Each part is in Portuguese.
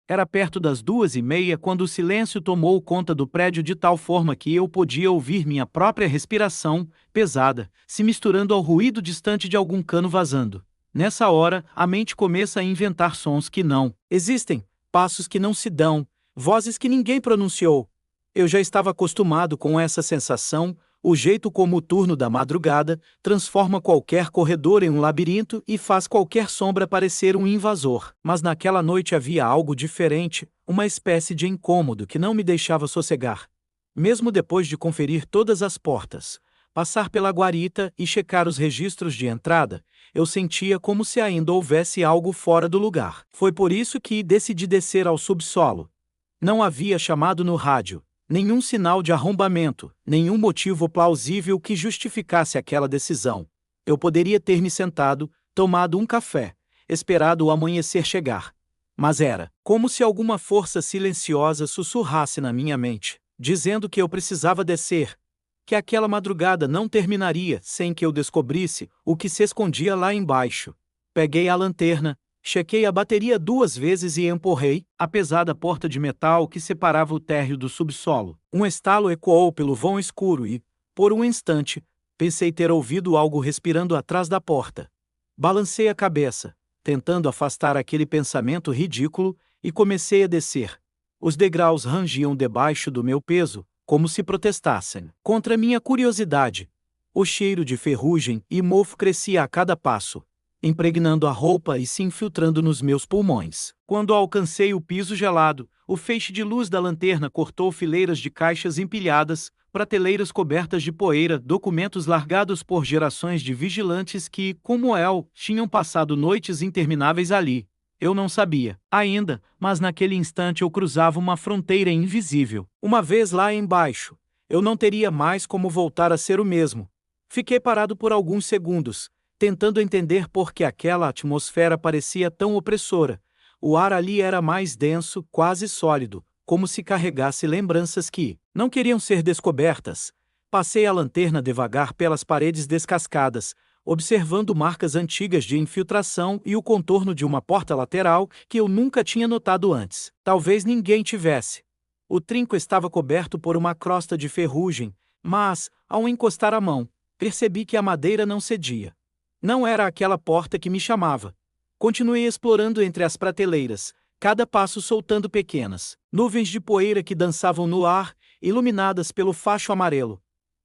Era perto das 2h30 quando o silêncio tomou conta do prédio de tal forma que eu podia ouvir minha própria respiração, pesada, se misturando ao ruído distante de algum cano vazando. Nessa hora, a mente começa a inventar sons que não existem, passos que não se dão, vozes que ninguém pronunciou. Eu já estava acostumado com essa sensação, o jeito como o turno da madrugada transforma qualquer corredor em um labirinto e faz qualquer sombra parecer um invasor. Mas naquela noite havia algo diferente, uma espécie de incômodo que não me deixava sossegar. Mesmo depois de conferir todas as portas, passar pela guarita e checar os registros de entrada, eu sentia como se ainda houvesse algo fora do lugar. Foi por isso que decidi descer ao subsolo. Não havia chamado no rádio. Nenhum sinal de arrombamento, nenhum motivo plausível que justificasse aquela decisão. Eu poderia ter me sentado, tomado um café, esperado o amanhecer chegar. Mas era como se alguma força silenciosa sussurrasse na minha mente, dizendo que eu precisava descer, que aquela madrugada não terminaria sem que eu descobrisse o que se escondia lá embaixo. Peguei a lanterna, chequei a bateria 2 vezes e empurrei a pesada porta de metal que separava o térreo do subsolo. Um estalo ecoou pelo vão escuro e, por um instante, pensei ter ouvido algo respirando atrás da porta. Balancei a cabeça, tentando afastar aquele pensamento ridículo, e comecei a descer. Os degraus rangiam debaixo do meu peso, como se protestassem contra minha curiosidade. O cheiro de ferrugem e mofo crescia a cada passo, impregnando a roupa e se infiltrando nos meus pulmões. Quando alcancei o piso gelado, o feixe de luz da lanterna cortou fileiras de caixas empilhadas, prateleiras cobertas de poeira, documentos largados por gerações de vigilantes que, como eu, tinham passado noites intermináveis ali. Eu não sabia ainda, mas naquele instante eu cruzava uma fronteira invisível. Uma vez lá embaixo, eu não teria mais como voltar a ser o mesmo. Fiquei parado por alguns segundos, tentando entender por que aquela atmosfera parecia tão opressora. O ar ali era mais denso, quase sólido, como se carregasse lembranças que não queriam ser descobertas. Passei a lanterna devagar pelas paredes descascadas, observando marcas antigas de infiltração e o contorno de uma porta lateral que eu nunca tinha notado antes. Talvez ninguém tivesse. O trinco estava coberto por uma crosta de ferrugem, mas, ao encostar a mão, percebi que a madeira não cedia. Não era aquela porta que me chamava. Continuei explorando entre as prateleiras, cada passo soltando pequenas nuvens de poeira que dançavam no ar, iluminadas pelo facho amarelo.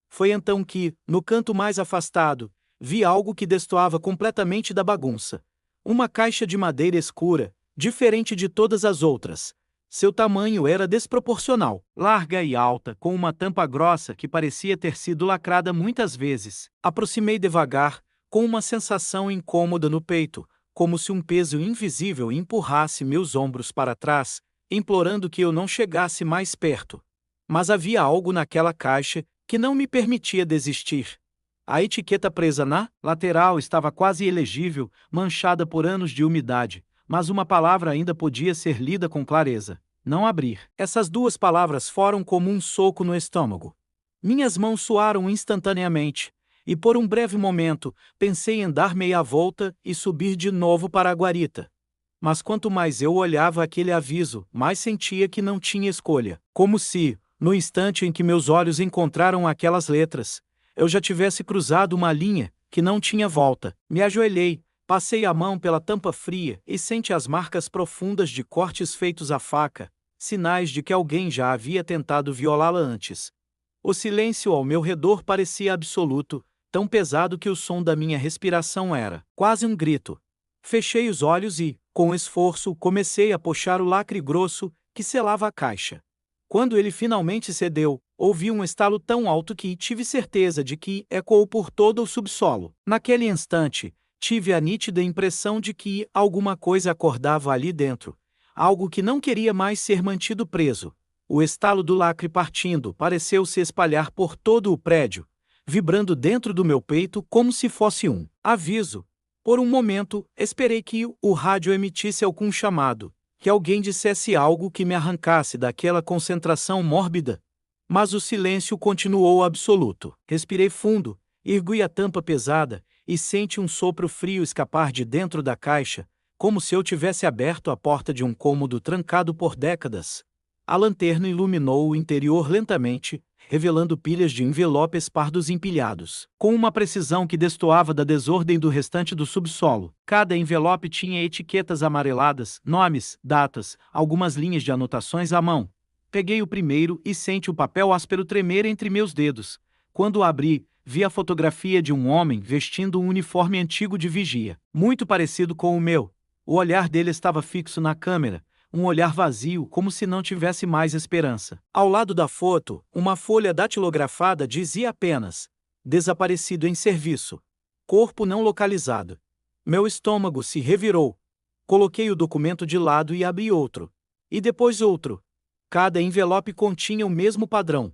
Foi então que, no canto mais afastado, vi algo que destoava completamente da bagunça. Uma caixa de madeira escura, diferente de todas as outras. Seu tamanho era desproporcional, larga e alta, com uma tampa grossa que parecia ter sido lacrada muitas vezes. Aproximei devagar, com uma sensação incômoda no peito, como se um peso invisível empurrasse meus ombros para trás, implorando que eu não chegasse mais perto. Mas havia algo naquela caixa que não me permitia desistir. A etiqueta presa na lateral estava quase ilegível, manchada por anos de umidade, mas uma palavra ainda podia ser lida com clareza: não abrir. Essas 2 palavras foram como um soco no estômago. Minhas mãos suaram instantaneamente, e por um breve momento pensei em dar meia volta e subir de novo para a guarita. Mas quanto mais eu olhava aquele aviso, mais sentia que não tinha escolha. Como se, no instante em que meus olhos encontraram aquelas letras, eu já tivesse cruzado uma linha que não tinha volta. Me ajoelhei, passei a mão pela tampa fria e senti as marcas profundas de cortes feitos à faca, sinais de que alguém já havia tentado violá-la antes. O silêncio ao meu redor parecia absoluto, tão pesado que o som da minha respiração era quase um grito. Fechei os olhos e, com esforço, comecei a puxar o lacre grosso que selava a caixa. Quando ele finalmente cedeu, ouvi um estalo tão alto que tive certeza de que ecoou por todo o subsolo. Naquele instante, tive a nítida impressão de que alguma coisa acordava ali dentro, algo que não queria mais ser mantido preso. O estalo do lacre partindo pareceu se espalhar por todo o prédio, vibrando dentro do meu peito como se fosse um aviso. Por um momento, esperei que o rádio emitisse algum chamado, que alguém dissesse algo que me arrancasse daquela concentração mórbida. Mas o silêncio continuou absoluto. Respirei fundo, ergui a tampa pesada e senti um sopro frio escapar de dentro da caixa, como se eu tivesse aberto a porta de um cômodo trancado por décadas. A lanterna iluminou o interior lentamente, revelando pilhas de envelopes pardos empilhados, com uma precisão que destoava da desordem do restante do subsolo. Cada envelope tinha etiquetas amareladas, nomes, datas, algumas linhas de anotações à mão. Peguei o primeiro e senti o papel áspero tremer entre meus dedos. Quando o abri, vi a fotografia de um homem vestindo um uniforme antigo de vigia, muito parecido com o meu. O olhar dele estava fixo na câmera, um olhar vazio, como se não tivesse mais esperança. Ao lado da foto, uma folha datilografada dizia apenas: desaparecido em serviço. Corpo não localizado. Meu estômago se revirou. Coloquei o documento de lado e abri outro. E depois outro. Cada envelope continha o mesmo padrão.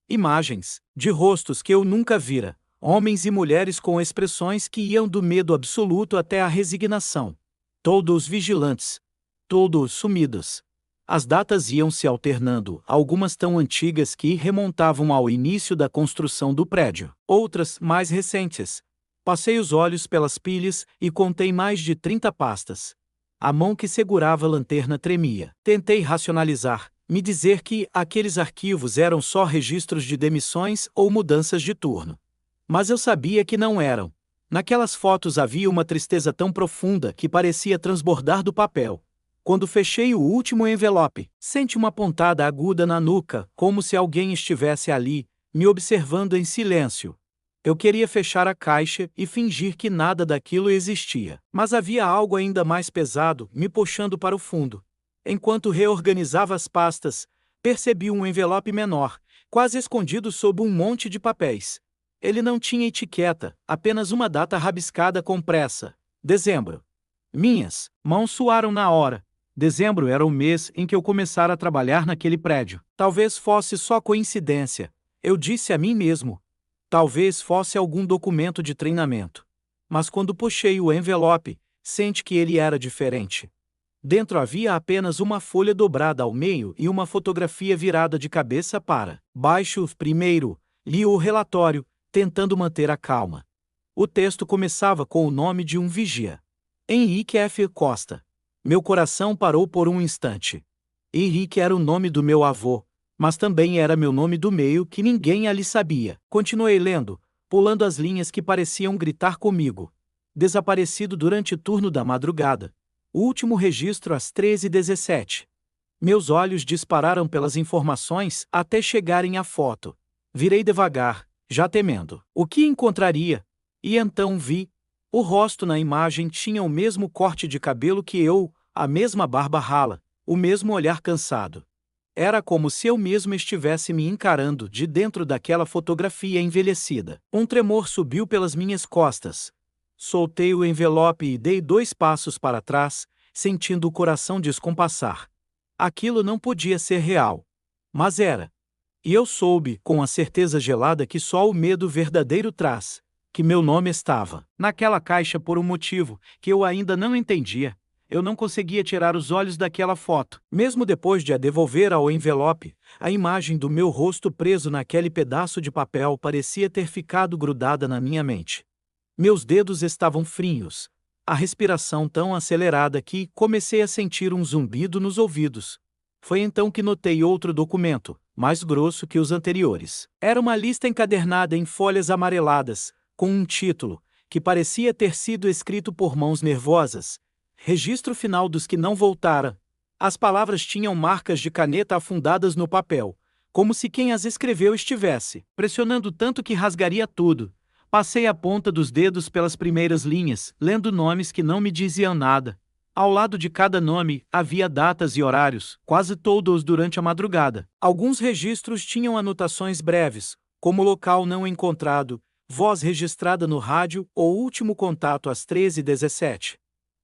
Imagens, de rostos que eu nunca vira, homens e mulheres com expressões que iam do medo absoluto até a resignação. Todos vigilantes. Todos sumidos. As datas iam se alternando, algumas tão antigas que remontavam ao início da construção do prédio, outras mais recentes. Passei os olhos pelas pilhas e contei mais de 30 pastas. A mão que segurava a lanterna tremia. Tentei racionalizar, me dizer que aqueles arquivos eram só registros de demissões ou mudanças de turno. Mas eu sabia que não eram. Naquelas fotos havia uma tristeza tão profunda que parecia transbordar do papel. Quando fechei o último envelope, senti uma pontada aguda na nuca, como se alguém estivesse ali, me observando em silêncio. Eu queria fechar a caixa e fingir que nada daquilo existia. Mas havia algo ainda mais pesado me puxando para o fundo. Enquanto reorganizava as pastas, percebi um envelope menor, quase escondido sob um monte de papéis. Ele não tinha etiqueta, apenas uma data rabiscada com pressa. Dezembro. Minhas mãos suaram na hora. Dezembro era o mês em que eu começara a trabalhar naquele prédio. Talvez fosse só coincidência, eu disse a mim mesmo. Talvez fosse algum documento de treinamento. Mas quando puxei o envelope, senti que ele era diferente. Dentro havia apenas uma folha dobrada ao meio e uma fotografia virada de cabeça para baixo. Primeiro, li o relatório, tentando manter a calma. O texto começava com o nome de um vigia. Henrique F. Costa. Meu coração parou por um instante. Henrique era o nome do meu avô, mas também era meu nome do meio que ninguém ali sabia. Continuei lendo, pulando as linhas que pareciam gritar comigo. Desaparecido durante o turno da madrugada. O último registro às 13h17. Meus olhos dispararam pelas informações até chegarem à foto. Virei devagar, já temendo. O que encontraria? E então vi. O rosto na imagem tinha o mesmo corte de cabelo que eu, a mesma barba rala, o mesmo olhar cansado. Era como se eu mesmo estivesse me encarando de dentro daquela fotografia envelhecida. Um tremor subiu pelas minhas costas. Soltei o envelope e dei 2 passos para trás, sentindo o coração descompassar. Aquilo não podia ser real. Mas era. E eu soube, com a certeza gelada que só o medo verdadeiro traz, que meu nome estava naquela caixa por um motivo que eu ainda não entendia. Eu não conseguia tirar os olhos daquela foto. Mesmo depois de a devolver ao envelope, a imagem do meu rosto preso naquele pedaço de papel parecia ter ficado grudada na minha mente. Meus dedos estavam frios, a respiração tão acelerada que comecei a sentir um zumbido nos ouvidos. Foi então que notei outro documento, mais grosso que os anteriores. Era uma lista encadernada em folhas amareladas, com um título, que parecia ter sido escrito por mãos nervosas. Registro final dos que não voltaram. As palavras tinham marcas de caneta afundadas no papel, como se quem as escreveu estivesse pressionando tanto que rasgaria tudo. Passei a ponta dos dedos pelas primeiras linhas, lendo nomes que não me diziam nada. Ao lado de cada nome, havia datas e horários, quase todos durante a madrugada. Alguns registros tinham anotações breves, como local não encontrado, voz registrada no rádio ou último contato às 13h17.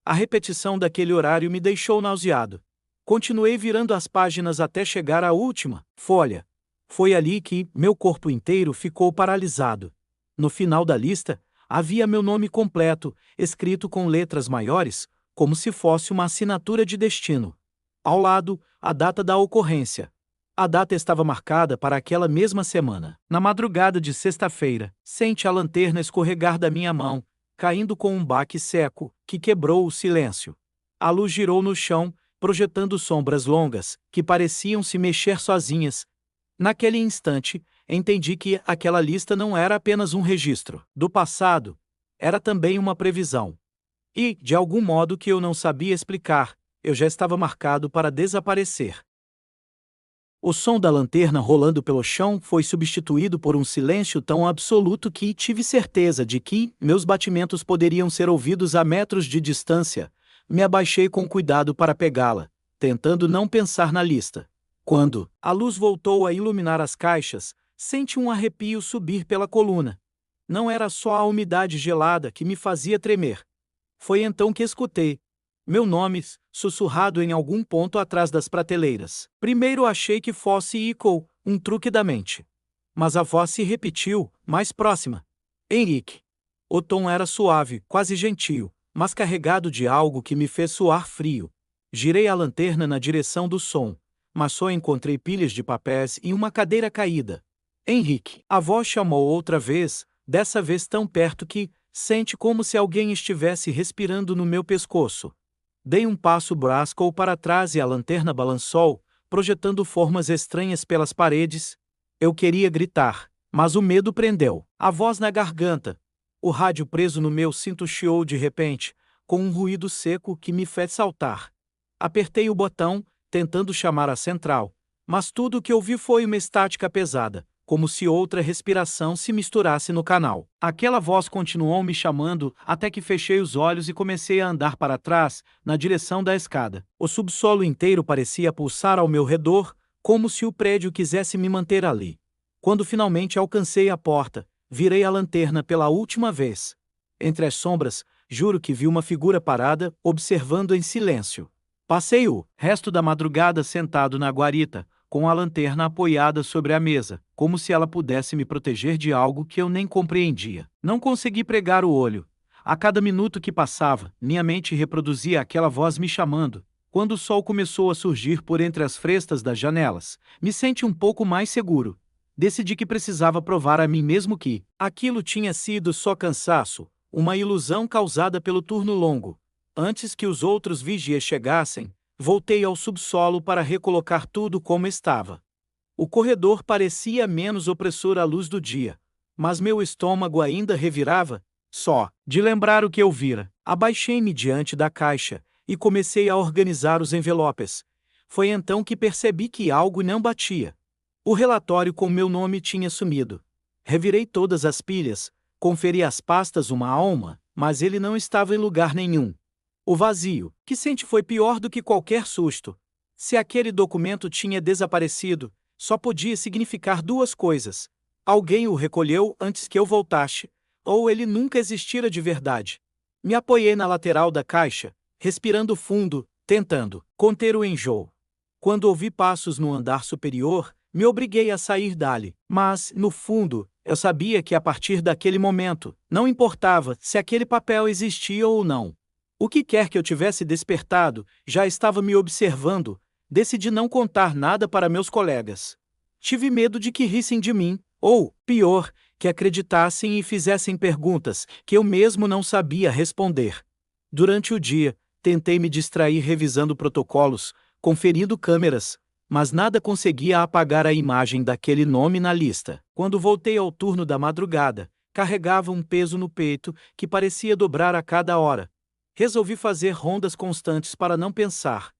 A repetição daquele horário me deixou nauseado. Continuei virando as páginas até chegar à última folha. Foi ali que meu corpo inteiro ficou paralisado. No final da lista, havia meu nome completo, escrito com letras maiores, como se fosse uma assinatura de destino. Ao lado, a data da ocorrência. A data estava marcada para aquela mesma semana. Na madrugada de sexta-feira, senti a lanterna escorregar da minha mão, caindo com um baque seco, que quebrou o silêncio. A luz girou no chão, projetando sombras longas, que pareciam se mexer sozinhas. Naquele instante, entendi que aquela lista não era apenas um registro do passado, era também uma previsão. E, de algum modo que eu não sabia explicar, eu já estava marcado para desaparecer. O som da lanterna rolando pelo chão foi substituído por um silêncio tão absoluto que tive certeza de que meus batimentos poderiam ser ouvidos a metros de distância. Me abaixei com cuidado para pegá-la, tentando não pensar na lista. Quando a luz voltou a iluminar as caixas, senti um arrepio subir pela coluna. Não era só a umidade gelada que me fazia tremer. Foi então que escutei meu nome sussurrado em algum ponto atrás das prateleiras. Primeiro achei que fosse Ico, um truque da mente. Mas a voz se repetiu, mais próxima. Henrique. O tom era suave, quase gentil, mas carregado de algo que me fez suar frio. Girei a lanterna na direção do som, mas só encontrei pilhas de papéis e uma cadeira caída. Henrique. A voz chamou outra vez, dessa vez tão perto que senti como se alguém estivesse respirando no meu pescoço. Dei um passo brusco para trás e a lanterna balançou, projetando formas estranhas pelas paredes. Eu queria gritar, mas o medo prendeu a voz na garganta. O rádio preso no meu cinto chiou de repente, com um ruído seco que me fez saltar. Apertei o botão, tentando chamar a central, mas tudo o que ouvi foi uma estática pesada, como se outra respiração se misturasse no canal. Aquela voz continuou me chamando até que fechei os olhos e comecei a andar para trás, na direção da escada. O subsolo inteiro parecia pulsar ao meu redor, como se o prédio quisesse me manter ali. Quando finalmente alcancei a porta, virei a lanterna pela última vez. Entre as sombras, juro que vi uma figura parada, observando em silêncio. Passei o resto da madrugada sentado na guarita, com a lanterna apoiada sobre a mesa, como se ela pudesse me proteger de algo que eu nem compreendia. Não consegui pregar o olho. A cada minuto que passava, minha mente reproduzia aquela voz me chamando. Quando o sol começou a surgir por entre as frestas das janelas, me senti um pouco mais seguro. Decidi que precisava provar a mim mesmo que aquilo tinha sido só cansaço, uma ilusão causada pelo turno longo. Antes que os outros vigias chegassem, voltei ao subsolo para recolocar tudo como estava. O corredor parecia menos opressor à luz do dia, mas meu estômago ainda revirava, só de lembrar o que eu vira. Abaixei-me diante da caixa e comecei a organizar os envelopes. Foi então que percebi que algo não batia. O relatório com meu nome tinha sumido. Revirei todas as pilhas, conferi as pastas uma a uma, mas ele não estava em lugar nenhum. O vazio que senti foi pior do que qualquer susto. Se aquele documento tinha desaparecido, só podia significar duas coisas. Alguém o recolheu antes que eu voltasse, ou ele nunca existira de verdade. Me apoiei na lateral da caixa, respirando fundo, tentando conter o enjoo. Quando ouvi passos no andar superior, me obriguei a sair dali, mas, no fundo, eu sabia que a partir daquele momento, não importava se aquele papel existia ou não. O que quer que eu tivesse despertado, já estava me observando. Decidi não contar nada para meus colegas. Tive medo de que rissem de mim, ou, pior, que acreditassem e fizessem perguntas que eu mesmo não sabia responder. Durante o dia, tentei me distrair revisando protocolos, conferindo câmeras, mas nada conseguia apagar a imagem daquele nome na lista. Quando voltei ao turno da madrugada, carregava um peso no peito que parecia dobrar a cada hora. Resolvi fazer rondas constantes para não pensar.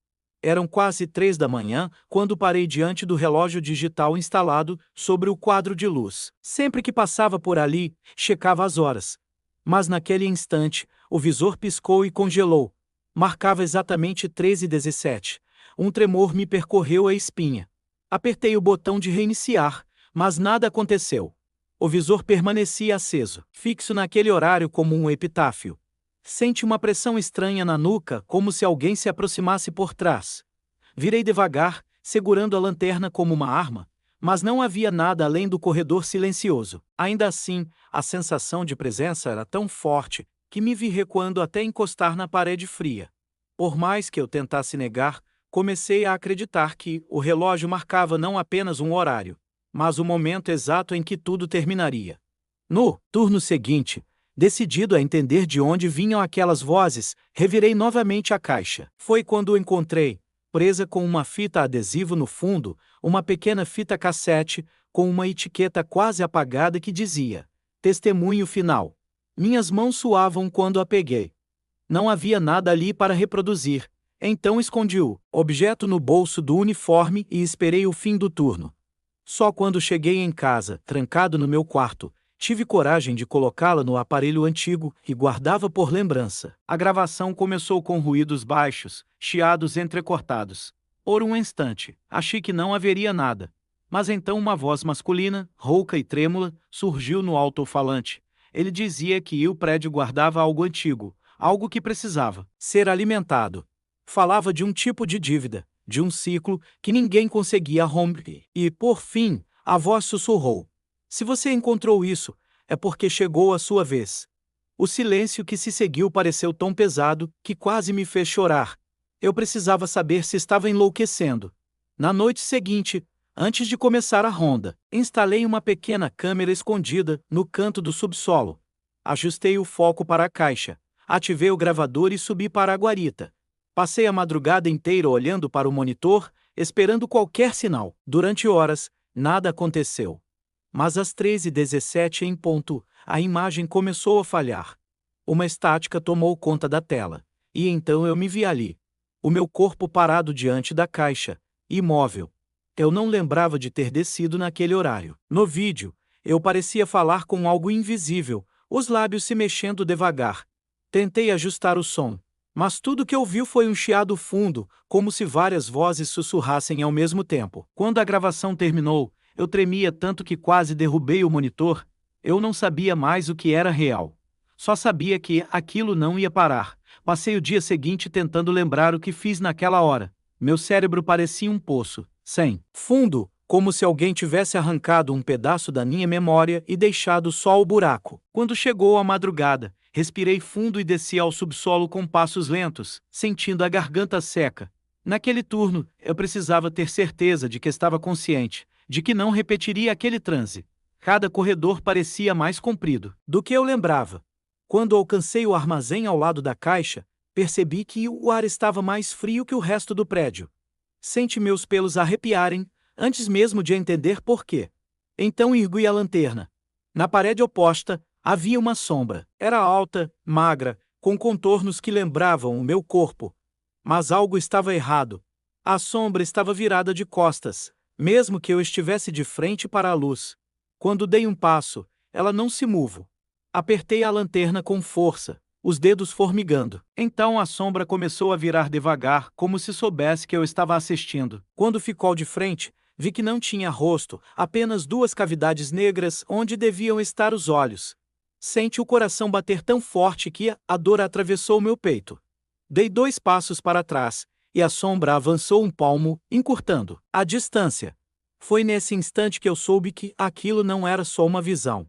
Eram quase 3 da manhã quando parei diante do relógio digital instalado sobre o quadro de luz. Sempre que passava por ali, checava as horas. Mas naquele instante, o visor piscou e congelou. Marcava exatamente 13h17. Um tremor me percorreu a espinha. Apertei o botão de reiniciar, mas nada aconteceu. O visor permanecia aceso, fixo naquele horário como um epitáfio. Senti uma pressão estranha na nuca, como se alguém se aproximasse por trás. Virei devagar, segurando a lanterna como uma arma, mas não havia nada além do corredor silencioso. Ainda assim, a sensação de presença era tão forte que me vi recuando até encostar na parede fria. Por mais que eu tentasse negar, comecei a acreditar que o relógio marcava não apenas um horário, mas o momento exato em que tudo terminaria. No turno seguinte, Decidido a entender de onde vinham aquelas vozes, revirei novamente a caixa. Foi quando encontrei, presa com uma fita adesiva no fundo, uma pequena fita cassete, com uma etiqueta quase apagada que dizia: Testemunho final. Minhas mãos suavam quando a peguei. Não havia nada ali para reproduzir. Então escondi o objeto no bolso do uniforme e esperei o fim do turno. Só quando cheguei em casa, trancado no meu quarto, tive coragem de colocá-la no aparelho antigo e guardava por lembrança. A gravação começou com ruídos baixos, chiados entrecortados. Por um instante, achei que não haveria nada. Mas então uma voz masculina, rouca e trêmula, surgiu no alto-falante. Ele dizia que o prédio guardava algo antigo, algo que precisava ser alimentado. Falava de um tipo de dívida, de um ciclo que ninguém conseguia romper. E, por fim, a voz sussurrou: se você encontrou isso, é porque chegou a sua vez. O silêncio que se seguiu pareceu tão pesado que quase me fez chorar. Eu precisava saber se estava enlouquecendo. Na noite seguinte, antes de começar a ronda, instalei uma pequena câmera escondida no canto do subsolo. Ajustei o foco para a caixa, ativei o gravador e subi para a guarita. Passei a madrugada inteira olhando para o monitor, esperando qualquer sinal. Durante horas, nada aconteceu. Mas às 13h17 em ponto, a imagem começou a falhar. Uma estática tomou conta da tela. E então eu me vi ali. O meu corpo parado diante da caixa, imóvel. Eu não lembrava de ter descido naquele horário. No vídeo, eu parecia falar com algo invisível, os lábios se mexendo devagar. Tentei ajustar o som, mas tudo que ouvi foi um chiado fundo, como se várias vozes sussurrassem ao mesmo tempo. Quando a gravação terminou, eu tremia tanto que quase derrubei o monitor. Eu não sabia mais o que era real. Só sabia que aquilo não ia parar. Passei o dia seguinte tentando lembrar o que fiz naquela hora. Meu cérebro parecia um poço, sem fundo, como se alguém tivesse arrancado um pedaço da minha memória e deixado só o buraco. Quando chegou a madrugada, respirei fundo e desci ao subsolo com passos lentos, sentindo a garganta seca. Naquele turno, eu precisava ter certeza de que estava consciente, de que não repetiria aquele transe. Cada corredor parecia mais comprido do que eu lembrava. Quando alcancei o armazém ao lado da caixa, percebi que o ar estava mais frio que o resto do prédio. Senti meus pelos arrepiarem, antes mesmo de entender por quê. Então ergui a lanterna. Na parede oposta, havia uma sombra. Era alta, magra, com contornos que lembravam o meu corpo. Mas algo estava errado. A sombra estava virada de costas, mesmo que eu estivesse de frente para a luz. Quando dei um passo, ela não se moveu. Apertei a lanterna com força, os dedos formigando. Então a sombra começou a virar devagar, como se soubesse que eu estava assistindo. Quando ficou de frente, vi que não tinha rosto, apenas duas cavidades negras onde deviam estar os olhos. Senti o coração bater tão forte que a dor atravessou meu peito. Dei 2 passos para trás, e a sombra avançou um palmo, encurtando a distância. Foi nesse instante que eu soube que aquilo não era só uma visão.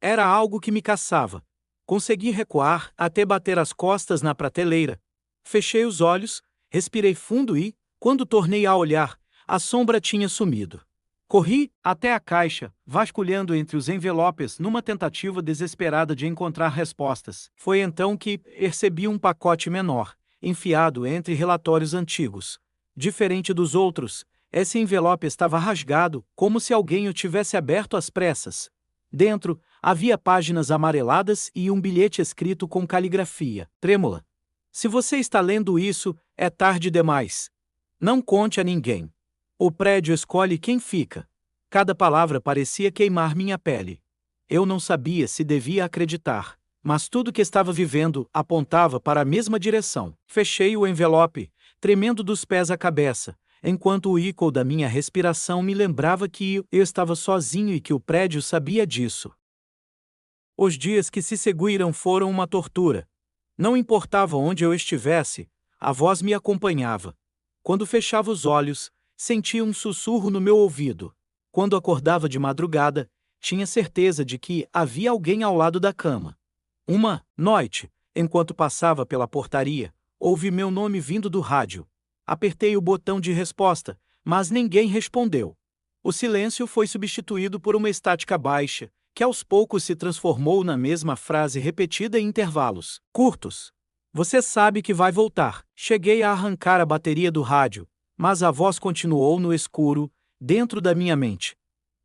Era algo que me caçava. Consegui recuar até bater as costas na prateleira. Fechei os olhos, respirei fundo e, quando tornei a olhar, a sombra tinha sumido. Corri até a caixa, vasculhando entre os envelopes numa tentativa desesperada de encontrar respostas. Foi então que percebi um pacote menor, enfiado entre relatórios antigos. Diferente dos outros, esse envelope estava rasgado, como se alguém o tivesse aberto às pressas. Dentro, havia páginas amareladas e um bilhete escrito com caligrafia trêmula. Se você está lendo isso, é tarde demais. Não conte a ninguém. O prédio escolhe quem fica. Cada palavra parecia queimar minha pele. Eu não sabia se devia acreditar, mas tudo que estava vivendo apontava para a mesma direção. Fechei o envelope, tremendo dos pés à cabeça, enquanto o eco da minha respiração me lembrava que eu estava sozinho e que o prédio sabia disso. Os dias que se seguiram foram uma tortura. Não importava onde eu estivesse, a voz me acompanhava. Quando fechava os olhos, sentia um sussurro no meu ouvido. Quando acordava de madrugada, tinha certeza de que havia alguém ao lado da cama. Uma noite, enquanto passava pela portaria, ouvi meu nome vindo do rádio. Apertei o botão de resposta, mas ninguém respondeu. O silêncio foi substituído por uma estática baixa, que aos poucos se transformou na mesma frase repetida em intervalos curtos. Você sabe que vai voltar. Cheguei a arrancar a bateria do rádio, mas a voz continuou no escuro, dentro da minha mente.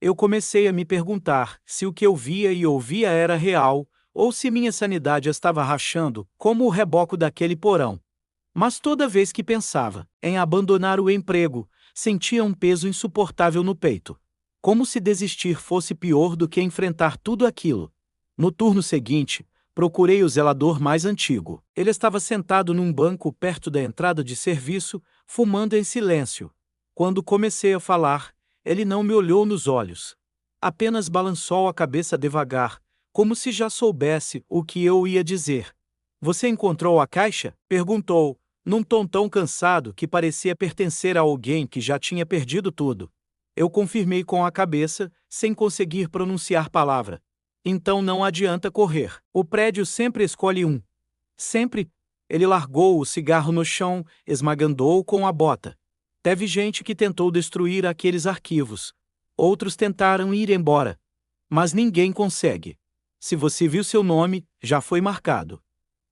Eu comecei a me perguntar se o que eu via e ouvia era real, ou se minha sanidade estava rachando, como o reboco daquele porão. Mas toda vez que pensava em abandonar o emprego, sentia um peso insuportável no peito. Como se desistir fosse pior do que enfrentar tudo aquilo. No turno seguinte, procurei o zelador mais antigo. Ele estava sentado num banco perto da entrada de serviço, fumando em silêncio. Quando comecei a falar, ele não me olhou nos olhos. Apenas balançou a cabeça devagar, como se já soubesse o que eu ia dizer. Você encontrou a caixa? Perguntou, num tom tão cansado que parecia pertencer a alguém que já tinha perdido tudo. Eu confirmei com a cabeça, sem conseguir pronunciar palavra. Então não adianta correr. O prédio sempre escolhe um. Sempre. Ele largou o cigarro no chão, esmagando-o com a bota. Teve gente que tentou destruir aqueles arquivos. Outros tentaram ir embora. Mas ninguém consegue. Se você viu seu nome, já foi marcado.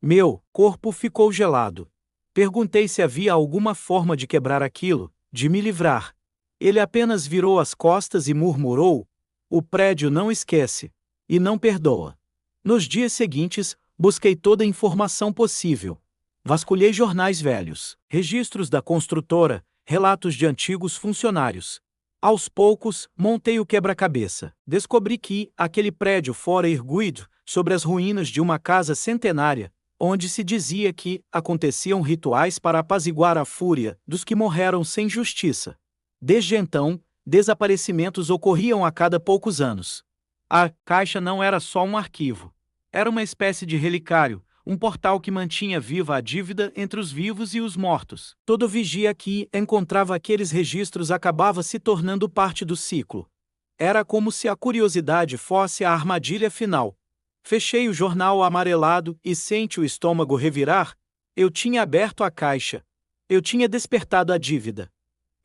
Meu corpo ficou gelado. Perguntei se havia alguma forma de quebrar aquilo, de me livrar. Ele apenas virou as costas e murmurou: o prédio não esquece e não perdoa. Nos dias seguintes, busquei toda a informação possível. Vasculhei jornais velhos, registros da construtora, relatos de antigos funcionários. Aos poucos, montei o quebra-cabeça. Descobri que aquele prédio fora erguido, sobre as ruínas de uma casa centenária, onde se dizia que aconteciam rituais para apaziguar a fúria dos que morreram sem justiça. Desde então, desaparecimentos ocorriam a cada poucos anos. A caixa não era só um arquivo. Era uma espécie de relicário, um portal que mantinha viva a dívida entre os vivos e os mortos. Todo vigia que encontrava aqueles registros acabava se tornando parte do ciclo. Era como se a curiosidade fosse a armadilha final. Fechei o jornal amarelado e senti o estômago revirar. Eu tinha aberto a caixa. Eu tinha despertado a dívida.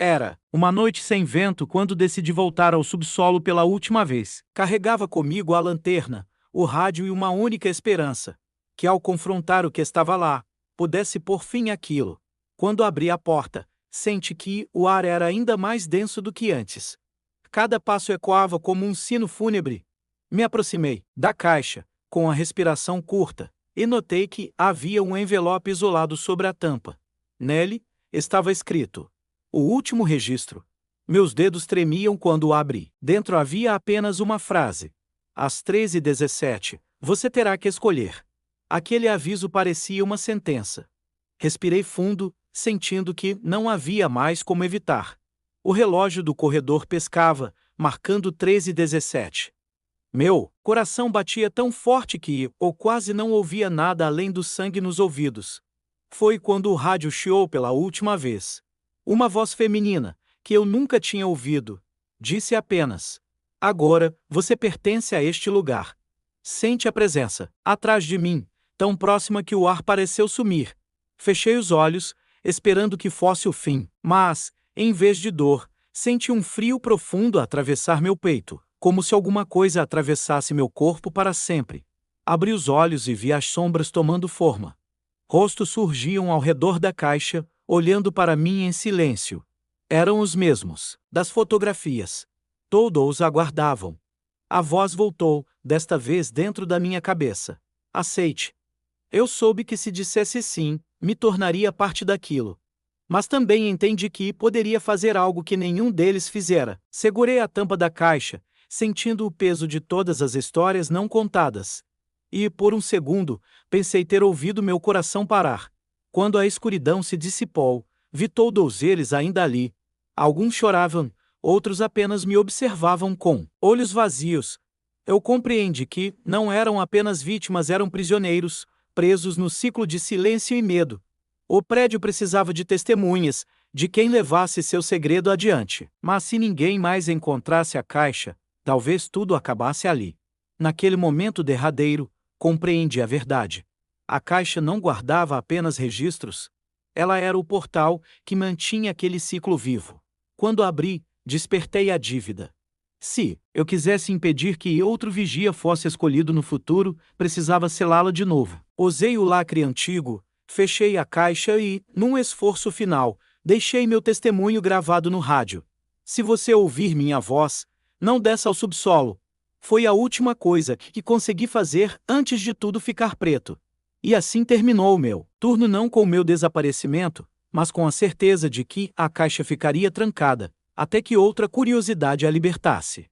Era uma noite sem vento quando decidi voltar ao subsolo pela última vez. Carregava comigo a lanterna, o rádio e uma única esperança: que ao confrontar o que estava lá, pudesse pôr fim àquilo. Quando abri a porta, senti que o ar era ainda mais denso do que antes. Cada passo ecoava como um sino fúnebre. Me aproximei da caixa, com a respiração curta, e notei que havia um envelope isolado sobre a tampa. Nele, estava escrito: o último registro. Meus dedos tremiam quando o abri. Dentro havia apenas uma frase: às 13h17, você terá que escolher. Aquele aviso parecia uma sentença. Respirei fundo, sentindo que não havia mais como evitar. O relógio do corredor pescava, marcando 13h17. Meu coração batia tão forte que eu quase não ouvia nada além do sangue nos ouvidos. Foi quando o rádio chiou pela última vez. Uma voz feminina, que eu nunca tinha ouvido, disse apenas: agora, você pertence a este lugar. Sente a presença, atrás de mim, tão próxima que o ar pareceu sumir. Fechei os olhos, esperando que fosse o fim, mas, em vez de dor, senti um frio profundo atravessar meu peito, como se alguma coisa atravessasse meu corpo para sempre. Abri os olhos e vi as sombras tomando forma. Rostos surgiam ao redor da caixa, olhando para mim em silêncio. Eram os mesmos das fotografias. Todos aguardavam. A voz voltou, desta vez dentro da minha cabeça: aceite. Eu soube que se dissesse sim, me tornaria parte daquilo. Mas também entendi que poderia fazer algo que nenhum deles fizera. Segurei a tampa da caixa, sentindo o peso de todas as histórias não contadas. E, por um segundo, pensei ter ouvido meu coração parar. Quando a escuridão se dissipou, vi todos eles ainda ali. Alguns choravam, outros apenas me observavam com olhos vazios. Eu compreendi que não eram apenas vítimas, eram prisioneiros, presos no ciclo de silêncio e medo. O prédio precisava de testemunhas, de quem levasse seu segredo adiante. Mas se ninguém mais encontrasse a caixa, talvez tudo acabasse ali. Naquele momento derradeiro, compreendi a verdade. A caixa não guardava apenas registros. Ela era o portal que mantinha aquele ciclo vivo. Quando abri, despertei a dívida. Se eu quisesse impedir que outro vigia fosse escolhido no futuro, precisava selá-la de novo. Usei o lacre antigo, fechei a caixa e, num esforço final, deixei meu testemunho gravado no rádio. Se você ouvir minha voz, não desça ao subsolo. Foi a última coisa que consegui fazer antes de tudo ficar preto. E assim terminou o meu turno, não com o meu desaparecimento, mas com a certeza de que a caixa ficaria trancada, até que outra curiosidade a libertasse.